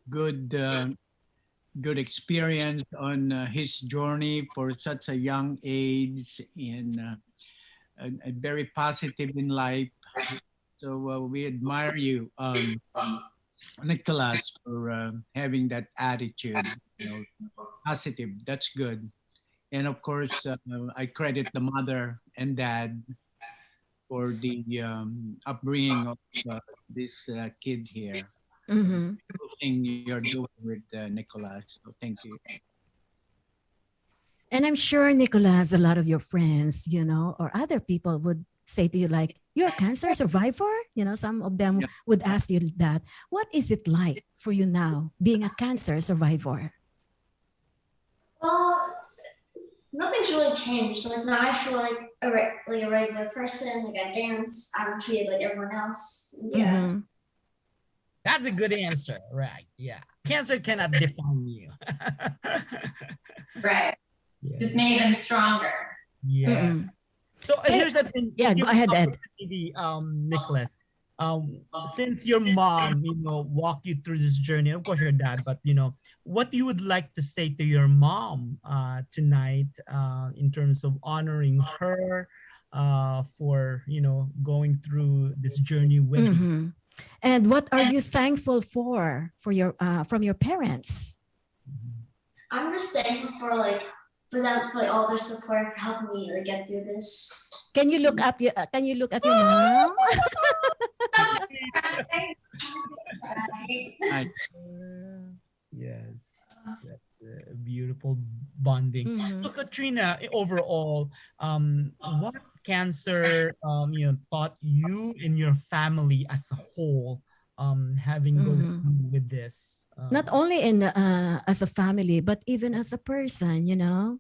Speaker 7: good experience on his journey for such a young age, and very positive in life. So we admire you, Nicholas, for having that attitude. Positive. That's good. And of course, I credit the mother and dad for the upbringing of this kid here.
Speaker 3: Mhm.
Speaker 7: Thing you're doing with Nicholas. So thank you.
Speaker 3: And I'm sure, Nicholas, a lot of your friends, or other people would say to you like, you're a cancer survivor? Some of them
Speaker 7: Yeah.
Speaker 3: would ask you that. What is it like for you now, being a cancer survivor?
Speaker 6: Well, nothing's really changed. Like now, I feel like a regular person. Like I dance. I'm treated like everyone else. Yeah.
Speaker 3: Mhm.
Speaker 4: That's a good answer, right? Yeah. Cancer cannot define you.
Speaker 5: Right.
Speaker 4: Yeah.
Speaker 5: Just made them stronger.
Speaker 4: Yeah.
Speaker 3: Mm-mm.
Speaker 4: So here's the thing.
Speaker 3: Yeah, go ahead, Ed.
Speaker 4: Maybe, Nicholas, since your mom, walked you through this journey, of course your dad, but what you would like to say to your mom tonight in terms of honoring her for going through this journey with you.
Speaker 3: Mhm. And what are you thankful for your from your parents?
Speaker 6: I'm just thankful for them for all their support for helping me get through this.
Speaker 3: Can you look at your mom?
Speaker 4: Yes, that's a beautiful bonding.
Speaker 3: Mhm.
Speaker 4: So Katrina, overall, what cancer, taught you and your family as a whole, having go with this?
Speaker 3: Not only in as a family, but even as a person, you know?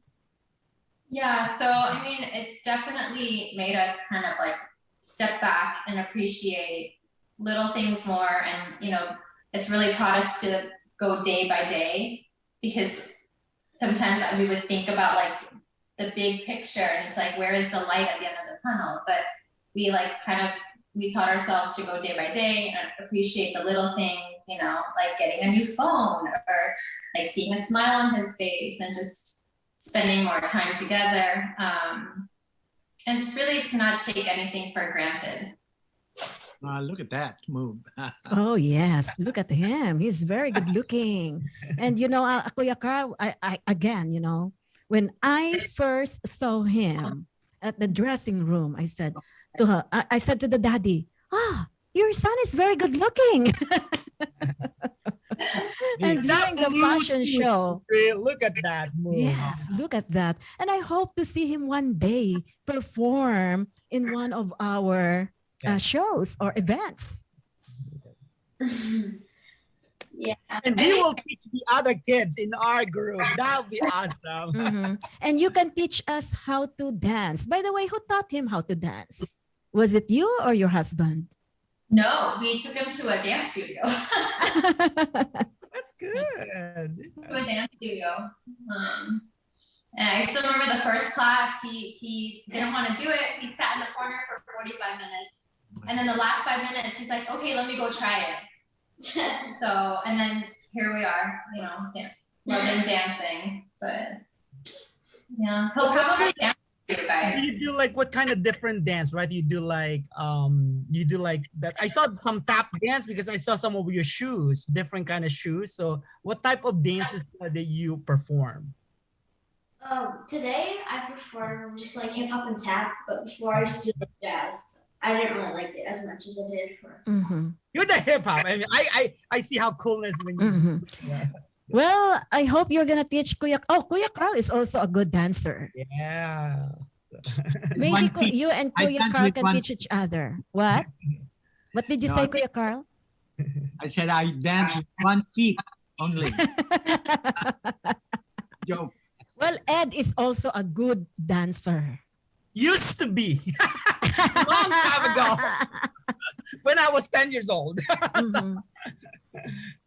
Speaker 5: Yeah, so I mean, it's definitely made us kind of like step back and appreciate little things more. And, it's really taught us to go day by day, because sometimes we would think about like the big picture and it's like, where is the light at the end of the tunnel? But we we taught ourselves to go day by day and appreciate the little things, like getting a new phone or like seeing a smile on his face and just spending more time together. And just really to not take anything for granted.
Speaker 7: Look at that move.
Speaker 3: Oh, yes. Look at him. He's very good looking. And, Kuya Carl, I again, when I first saw him at the dressing room, I said to her, I said to the daddy, your son is very good looking. And during the fashion show,
Speaker 4: look at that move.
Speaker 3: Yes, look at that. And I hope to see him one day perform in one of our shows or events.
Speaker 6: Yeah.
Speaker 4: And he will teach the other kids in our group. That would be awesome.
Speaker 3: And you can teach us how to dance. By the way, who taught him how to dance? Was it you or your husband?
Speaker 5: No, we took him to a dance studio.
Speaker 4: That's good.
Speaker 5: To a dance studio. And I still remember the first class, he didn't want to do it. He sat in the corner for 45 minutes. And then the last 5 minutes, he's like, okay, let me go try it. So, and then here we are, loving dancing. But yeah, he'll probably dance with you guys.
Speaker 4: You do like what kind of different dance, right? You do like that. I saw some tap dance because I saw some of your shoes, different kind of shoes. So what type of dances that you perform?
Speaker 6: Today I perform just like hip hop and tap, but before I used to do like jazz. I didn't really like it as much as I did for.
Speaker 4: You're the hip hop. I mean, I see how coolness when you. Yeah.
Speaker 3: Well, I hope you're gonna teach Kuya. Oh, Kuya Carl is also a good dancer.
Speaker 4: Yeah.
Speaker 3: Maybe you and Kuya Carl can teach each other. What? What did you say, Kuya Carl?
Speaker 7: I said I dance with 1 feet only. Joke.
Speaker 3: Well, Ed is also a good dancer.
Speaker 4: Used to be. Long time ago. When I was 10 years old.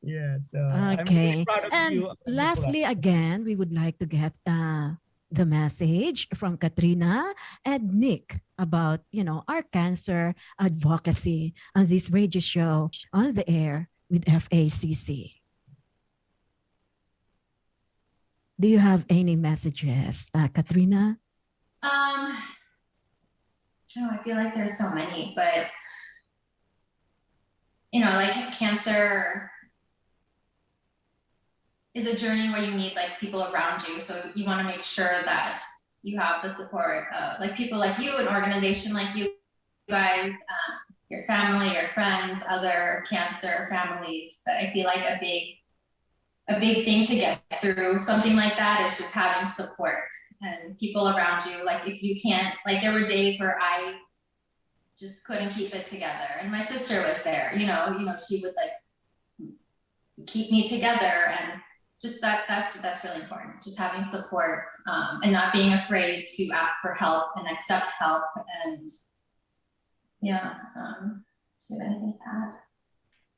Speaker 4: Yeah, so
Speaker 3: okay.
Speaker 4: I'm really proud of
Speaker 3: And
Speaker 4: you.
Speaker 3: lastly, again, we would like to get the message from Katrina and Nick about, our cancer advocacy on this radio show on the air with FACC. Do you have any messages, Katrina?
Speaker 5: I feel like there's so many, but like cancer is a journey where you need like people around you. So you want to make sure that you have the support of like people like you, an organization like you guys, your family, your friends, other cancer families. But I feel like a big thing to get through something like that is just having support and people around you. Like if you can't, like there were days where I just couldn't keep it together, and my sister was there, she would like keep me together, and just that's really important. Just having support and not being afraid to ask for help and accept help. And do you have anything to add?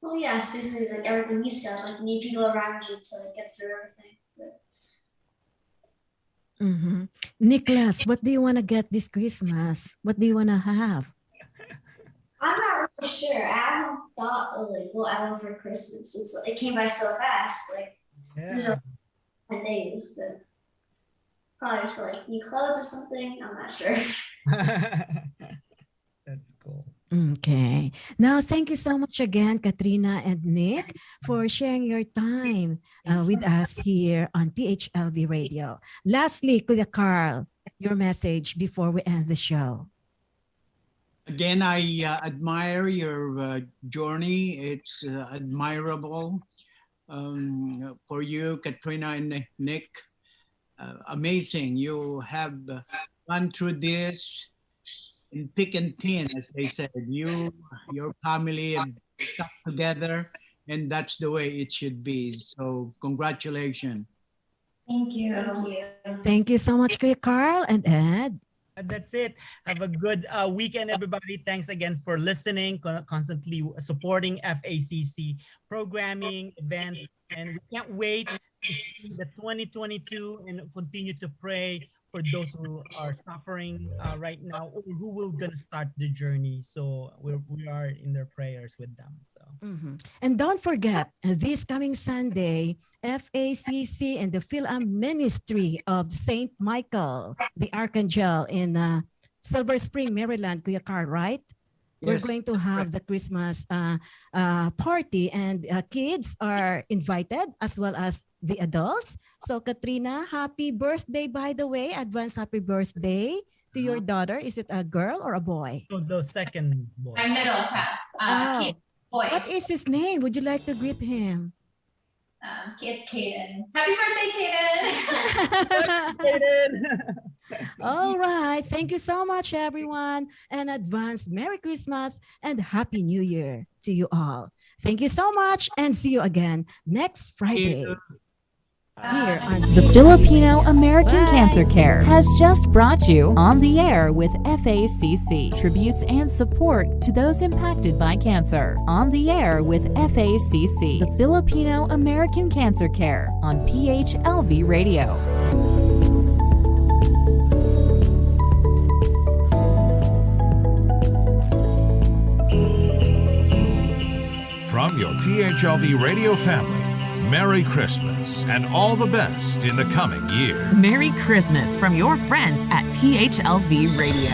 Speaker 6: Well, yeah, seriously, it's like everything you said, like you need people around you to like get through everything.
Speaker 3: Nicklas, what do you want to get this Christmas? What do you want to have?
Speaker 6: I'm not really sure. I haven't thought of like what I want for Christmas. It came by so fast. Like there's only 10 days, but probably just like new clothes or something. I'm not sure.
Speaker 4: That's cool.
Speaker 3: Okay. Now, thank you so much again, Katrina and Nick, for sharing your time with us here on PHLV Radio. Lastly, Kuya Carl, your message before we end the show.
Speaker 7: Again, I admire your journey. It's admirable for you, Katrina and Nick. Amazing. You have gone through this in thick and thin, as they said. Your family have stuck together, and that's the way it should be. So congratulations.
Speaker 5: Thank you.
Speaker 3: Thank you so much, Kuya Carl and Ed.
Speaker 4: And that's it. Have a good weekend, everybody. Thanks again for listening, constantly supporting FACC programming, events, and we can't wait to see the 2022 and continue to pray for those who are suffering right now or who will gonna start the journey. So we are in their prayers with them. So.
Speaker 3: And don't forget, this coming Sunday, FACC and the Fil-Am Ministry of St. Michael, the Archangel in Silver Spring, Maryland, Kuya Carl, right? We're
Speaker 7: Yes.
Speaker 3: going to have the Christmas party, and kids are invited as well as the adults. So Katrina, happy birthday, by the way. Advance happy birthday to your daughter. Is it a girl or a boy?
Speaker 4: So the second boy.
Speaker 5: My middle child,
Speaker 3: Oh.
Speaker 5: boy.
Speaker 3: What is his name? Would you like to greet him?
Speaker 5: It's Kaden. Happy birthday, Kaden.
Speaker 3: All right. Thank you so much, everyone. And advance Merry Christmas and Happy New Year to you all. Thank you so much and see you again next Friday. Here on
Speaker 2: The Filipino American
Speaker 3: Bye.
Speaker 2: Cancer Care has just brought you On the Air with FACC, tributes and support to those impacted by cancer. On the Air with FACC, the Filipino American Cancer Care on PHLV Radio.
Speaker 1: From your PHLV radio family, Merry Christmas and all the best in the coming year.
Speaker 2: Merry Christmas from your friends at PHLV Radio.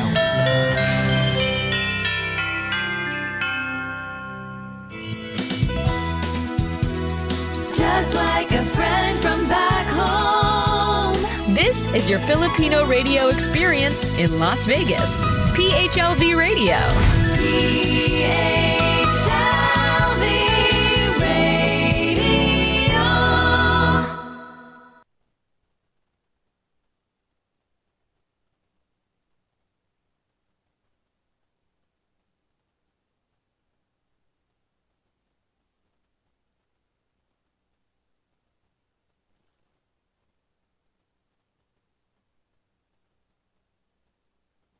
Speaker 9: Just like a friend from back home.
Speaker 10: This is your Filipino radio experience in Las Vegas. PHLV Radio.
Speaker 9: PA